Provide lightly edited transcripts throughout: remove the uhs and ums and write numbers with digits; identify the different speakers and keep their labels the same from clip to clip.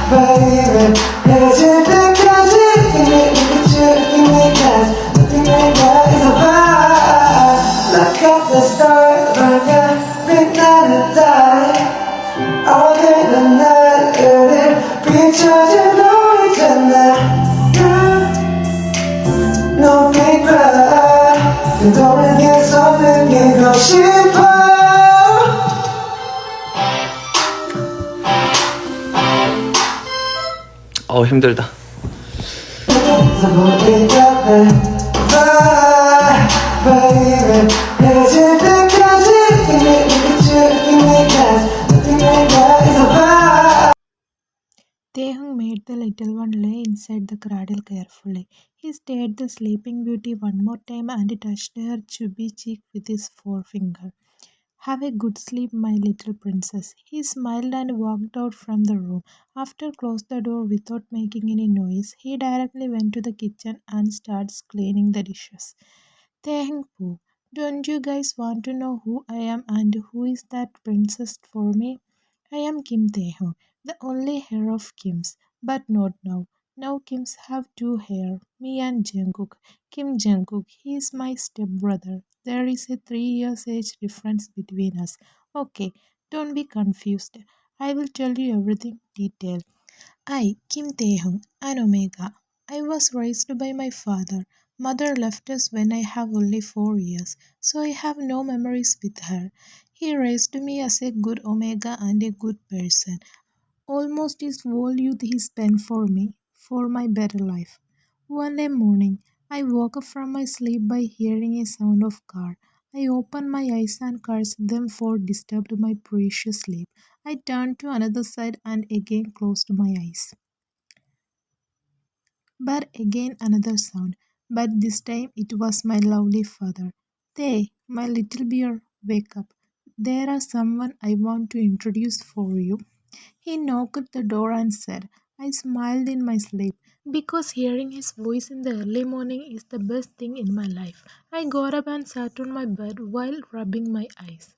Speaker 1: baby. 헤어질 때까지 nothing like that is a vibe. Like at the start, like a 빛나는 달. 어디든 나를 비춰준 너 있잖아. No regret. 그동안 계속 느끼고 싶어. 힘들다.
Speaker 2: Taehyung made the little one lay inside the cradle carefully. He stirred the sleeping beauty one more time and touched her chubby cheek with his forefinger. Have a good sleep, my little princess. He smiled and walked out from the room. After closed the door without making any noise, he directly went to the kitchen and started cleaning the dishes. Thank you. Don't you guys want to know who I am and who is that princess for me? I am Kim Taehyung, the only heir of Kims, but not now. Now Kims have two hair, me and Jungkook. Kim Jungkook, he is my stepbrother. There is a 3 years age difference between us. Okay, don't be confused. I will tell you everything detailed. I, Kim Taehyung, an Omega. I was raised by my father. Mother left us when I have only 4 years, so I have no memories with her. He raised me as a good Omega and a good person. Almost his whole youth he spent for me, for my better life. One day morning, I woke up from my sleep by hearing a sound of car. I opened my eyes and cursed them for disturbed my precious sleep. I turned to another side and again closed my eyes. But again another sound. But this time it was my lovely father. They, my little bear, wake up. There is someone I want to introduce for you. He knocked at the door and said, I smiled in my sleep because hearing his voice in the early morning is the best thing in my life. I got up and sat on my bed while rubbing my eyes.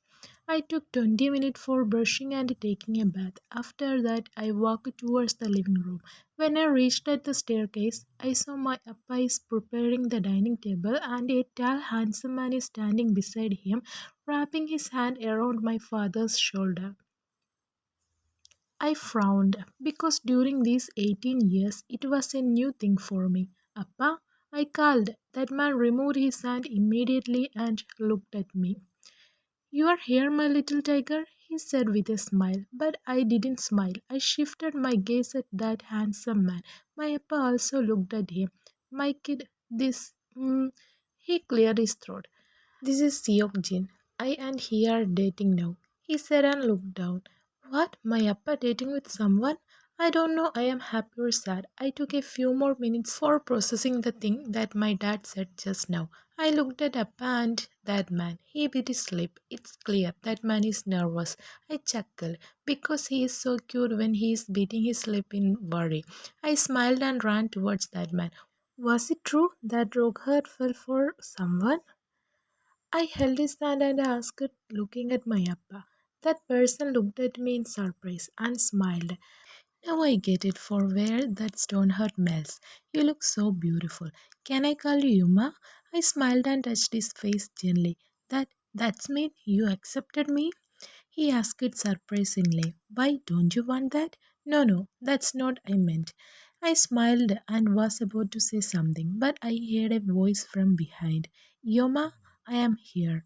Speaker 2: I took 20 minutes for brushing and taking a bath. After that, I walked towards the living room. When I reached at the staircase, I saw my appa is preparing the dining table and a tall, handsome man is standing beside him, wrapping his hand around my father's shoulder. I frowned because during these 18 years it was a new thing for me. Appa, I called. That man removed his hand immediately and looked at me. You are here, my little tiger, he said with a smile. But I didn't smile. I shifted my gaze at that handsome man. My appa also looked at him. My kid, this. He cleared his throat. This is Seok Jin. I and he are dating now. He said and looked down. What? My appa dating with someone? I don't know. I am happy or sad. I took a few more minutes for processing the thing that my dad said just now. I looked at Appa and that man. He bit his lip. It's clear that man is nervous. I chuckled because he is so cute when he is beating his lip in worry. I smiled and ran towards that man. Was it true that Roghar fell for someone? I held his hand and asked, looking at my appa. That person looked at me in surprise and smiled. Now I get it for where that stone heart melts. You look so beautiful. Can I call you Yuma? I smiled and touched his face gently. That's mean you accepted me? He asked surprisingly. Why don't you want that? No, no, that's not I meant. I smiled and was about to say something, but I heard a voice from behind. Yoma, I am here.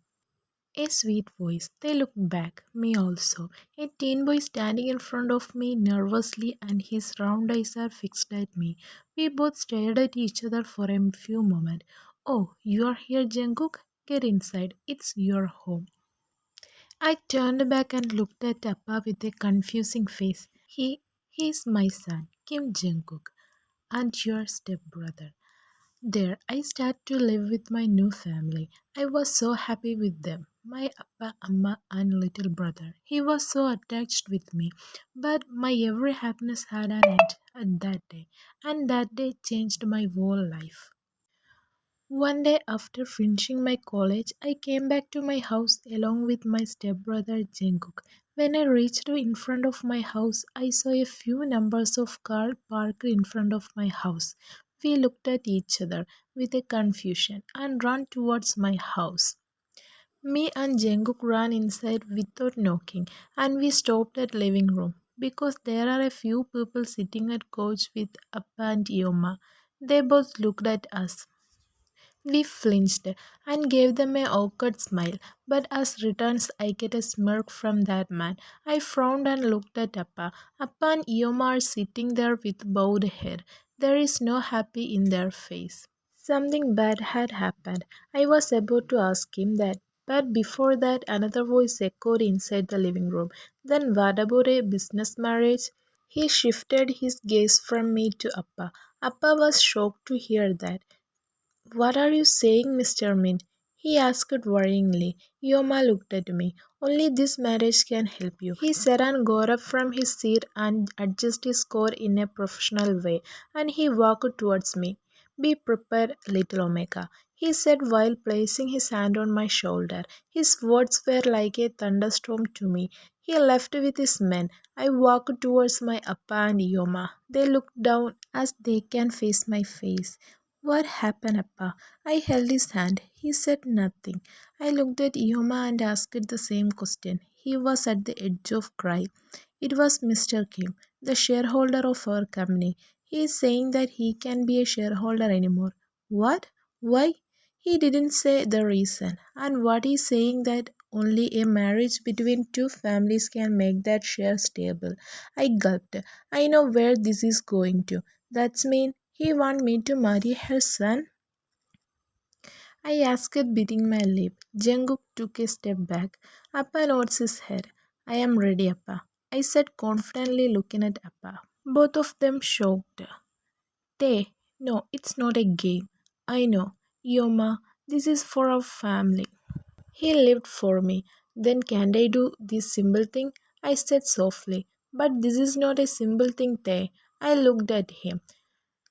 Speaker 2: A sweet voice. They looked back, me also. A teen boy standing in front of me nervously, and his round eyes are fixed at me. We both stared at each other for a few moments. Oh, you are here, Jungkook? Get inside. It's your home. I turned back and looked at Appa with a confusing face. He's my son, Kim Jungkook, and your stepbrother. There, I started to live with my new family. I was so happy with them. My appa, amma, and little brother. He was so attached with me. But my every happiness had an end at that day, and that day changed my whole life. One day after finishing my college, I came back to my house along with my stepbrother Jungkook. When I reached in front of my house, I saw a few numbers of cars parked in front of my house. We looked at each other with a confusion and ran towards my house. Me and Jungkook ran inside without knocking, and we stopped at living room because there are a few people sitting at couch with Appa and Yoma. They both looked at us. We flinched and gave them an awkward smile, but as returns I get a smirk from that man. I frowned and looked at Appa. Appa and Ioma are sitting there with bowed head. There is no happy in their face. Something bad had happened. I was about to ask him that, but before that another voice echoed inside the living room. Then what about a business marriage? He shifted his gaze from me to Appa. Appa was shocked to hear that. What are you saying, Mr. Min? He asked worryingly. Yoma looked at me. Only this marriage can help you. He said and got up from his seat and adjusted his score in a professional way, and he walked towards me. Be prepared, little Omega, he said while placing his hand on my shoulder. His words were like a thunderstorm to me. He left with his men. I walked towards my Appa and Yoma. They looked down as they can face my face. What happened, Appa? I held his hand. He said nothing. I looked at Ioma and asked the same question. He was at the edge of cry. It was Mr. Kim, the shareholder of our company. He is saying that he can be a shareholder anymore. What? Why? He didn't say the reason. And what he's saying that only a marriage between two families can make that share stable. I gulped. I know where this is going to. That's mean he want me to marry her son? I asked, biting my lip. Jungkook took a step back. Appa nods his head. I am ready, Appa. I said confidently, looking at Appa. Both of them shocked. They, no, it's not a game. I know. Yoma, this is for our family. He lived for me. Then can't I do this simple thing? I said softly. But this is not a simple thing, Tay. I looked at him.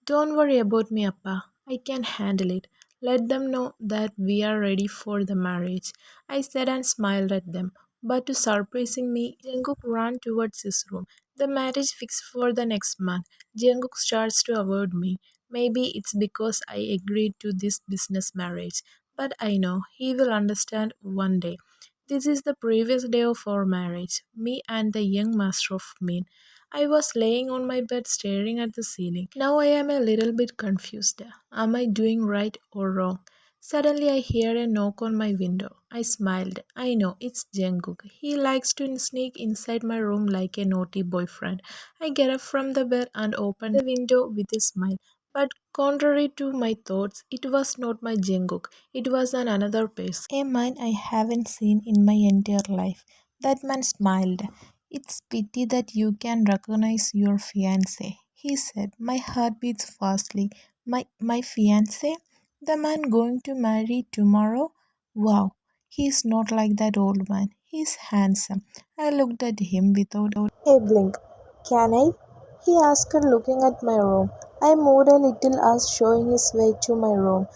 Speaker 2: Don't worry about me, Appa. I can handle it. Let them know that we are ready for the marriage. I said and smiled at them. But to surprising me, Jungkook ran towards his room. The marriage fixed for the next month. Jungkook starts to avoid me. Maybe it's because I agreed to this business marriage. But I know he will understand one day. This is the previous day of our marriage. Me and the young master of Min. I was laying on my bed staring at the ceiling. Now I am a little bit confused. Am I doing right or wrong? Suddenly I hear a knock on my window. I smiled. I know, it's Jungkook. He likes to sneak inside my room like a naughty boyfriend. I get up from the bed and open the window with a smile. But contrary to my thoughts, it was not my Jungkook. It was another person. A man I haven't seen in my entire life. That man smiled. It's pity that you can recognize your fiancé, he said. My heart beats fastly. My fiancé? The man going to marry tomorrow? Wow, he's not like that old man. He's handsome. I looked at him without a blink. Can I? He asked, looking at my room. I moved a little as showing his way to my room.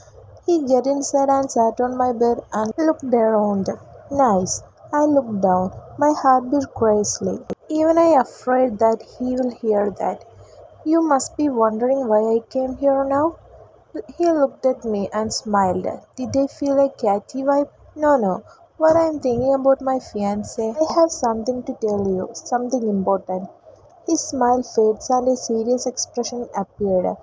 Speaker 2: He get inside and sat on my bed and looked around. Nice. I looked down. My heart beat crazily. Even I afraid that he will hear that. You must be wondering why I came here now? He looked at me and smiled. Did I feel a catty vibe? No, no. What I am thinking about my fiance. I have something to tell you, something important. His smile fades and a serious expression appeared.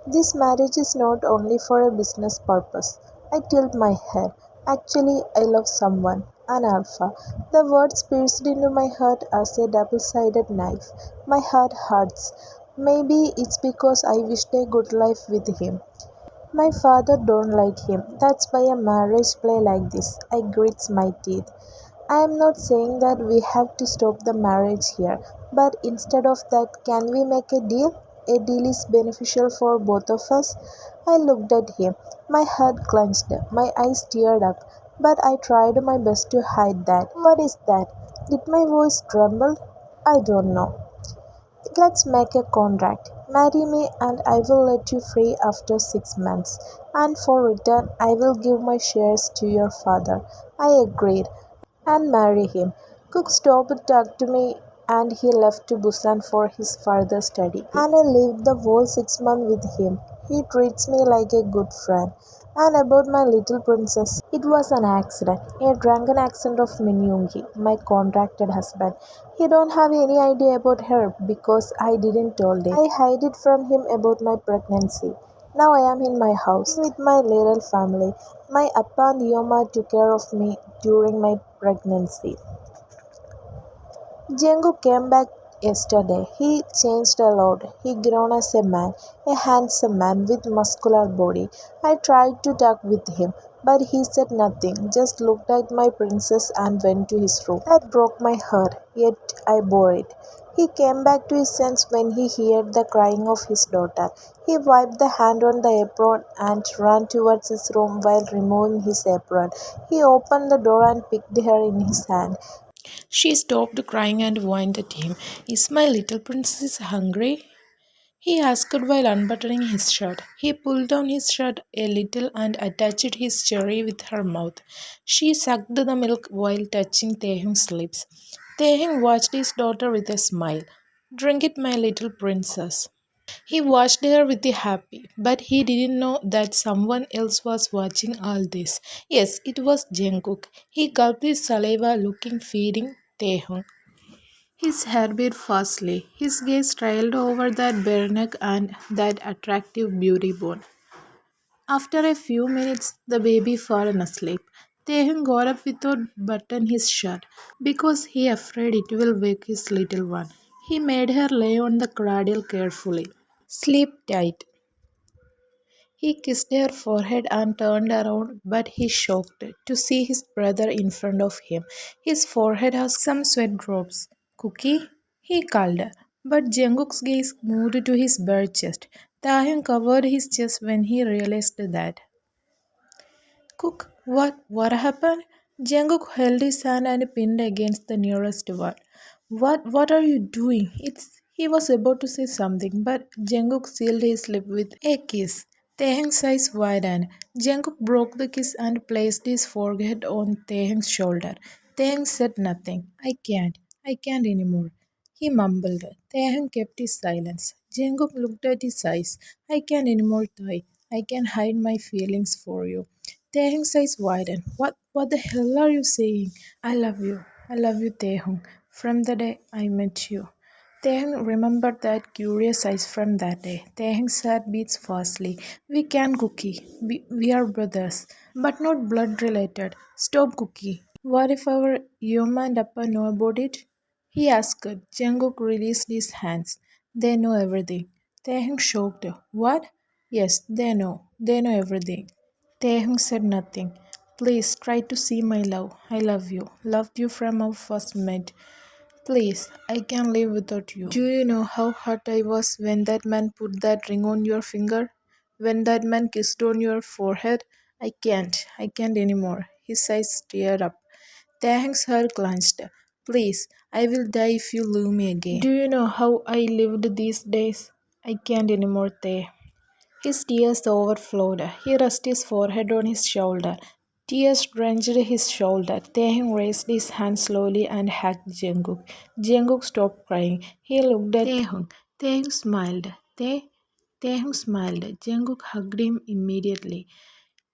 Speaker 2: This marriage is not only for a business purpose. I tilt my head. Actually, I love someone, an alpha. The words pierced into my heart as a double-sided knife. My heart hurts. Maybe it's because I wished a good life with him. My father don't like him. That's why a marriage play like this. I grits my teeth. I am not saying that we have to stop the marriage here, but instead of that, can we make a deal? A deal is beneficial for both of us. I looked at him. My heart clenched. My eyes teared up, but I tried my best to hide that. What is that? Did my voice tremble? I don't know. Let's make a contract. Marry me and I will let you free after 6 months. And for return, I will give my shares to your father. I agreed and marry him. Cook stopped talk to me and he left to Busan for his further study. And I lived the whole 6 months with him. He treats me like a good friend. And about my little princess, it was an accident, a drunken accident of Minyungi, my contracted husband. He don't have any idea about her because I didn't told him. I hid it from him about my pregnancy. Now I am in my house with my little family. My appa and Yoma took care of me during my pregnancy. Jungkook came back yesterday. He changed a lot. He grown as a man, a handsome man with muscular body. I tried to talk with him, but he said nothing, just looked at my princess and went to his room. That broke my heart, yet I bore it. He came back to his sense when he heard the crying of his daughter. He wiped the hand on the apron and ran towards his room while removing his apron. He opened the door and picked her in his hand. She stopped crying and whined at him. Is my little princess hungry? He asked while unbuttoning his shirt. He pulled down his shirt a little and attached his cherry with her mouth. She sucked the milk while touching Taehyung's lips. Taehyung watched his daughter with a smile. Drink it, my little princess. He watched her with a happy, but he didn't know that someone else was watching all this. Yes, it was Jungkook. He gulped his saliva, looking feeding Taehyung. His hair beat fastly. His gaze trailed over that bare neck and that attractive beauty bone. After a few minutes, the baby fallen asleep. Taehyung got up without button his shirt because he afraid it will wake his little one. He made her lay on the cradle carefully. Sleep tight. He kissed her forehead and turned around, but he shocked to see his brother in front of him. His forehead has some sweat drops. Cookie? He called. But Jungkook's gaze moved to his bare chest. Taehyung covered his chest when he realized that. Cook, what happened? Jungkook held his hand and pinned against the nearest wall. What are you doing? He was about to say something, but Jungkook sealed his lip with a kiss. Taehyung's eyes widened. Jungkook broke the kiss and placed his forehead on Taehyung's shoulder. Taehyung said nothing. I can't anymore. He mumbled. Taehyung kept his silence. Jungkook looked at his eyes. I can't anymore, Tae. I can hide my feelings for you. Taehyung's eyes widened. What the hell are you saying? I love you. I love you, Taehyung. From the day I met you. Taehyung remembered that curious eyes from that day. Taehyung's heart beats fastly. We can, Cookie. We are brothers, but not blood related. Stop, Cookie. What if our Yoma and Appa know about it? He asked. Jungkook released his hands. They know everything. Taehyung shocked. What? Yes, they know. They know everything. Taehyung said nothing. Please try to see my love. I love you. Loved you from our first met. Please, I can't live without you. Do you know how hurt I was when that man put that ring on your finger? When that man kissed on your forehead? I can't. I can't anymore. His eyes teared up. Taehyung's heart clenched. Please, I will die if you leave me again. Do you know how I lived these days? I can't anymore, Tae. His tears overflowed. He rested his forehead on his shoulder. Tears drenched his shoulder. Taehyung raised his hand slowly and hugged Jungkook. Jungkook stopped crying. He looked at Taehyung. Taehyung smiled. Taehyung smiled. Jungkook hugged him immediately.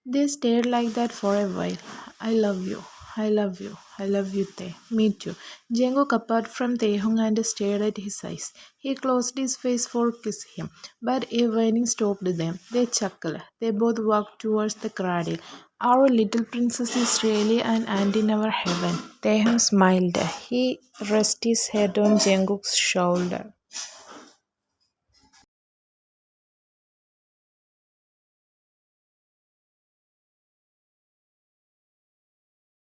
Speaker 2: They stayed like that for a while. I love you. I love you. I love you, Tae. Me too. Jungkook apart from Taehyung and stared at his eyes. He closed his face for kiss him, but a whining stopped them. They chuckled. They both walked towards the cradle. Our little princess is really an ant in our heaven. Taehyung smiled. He rested his head on Jungkook's shoulder.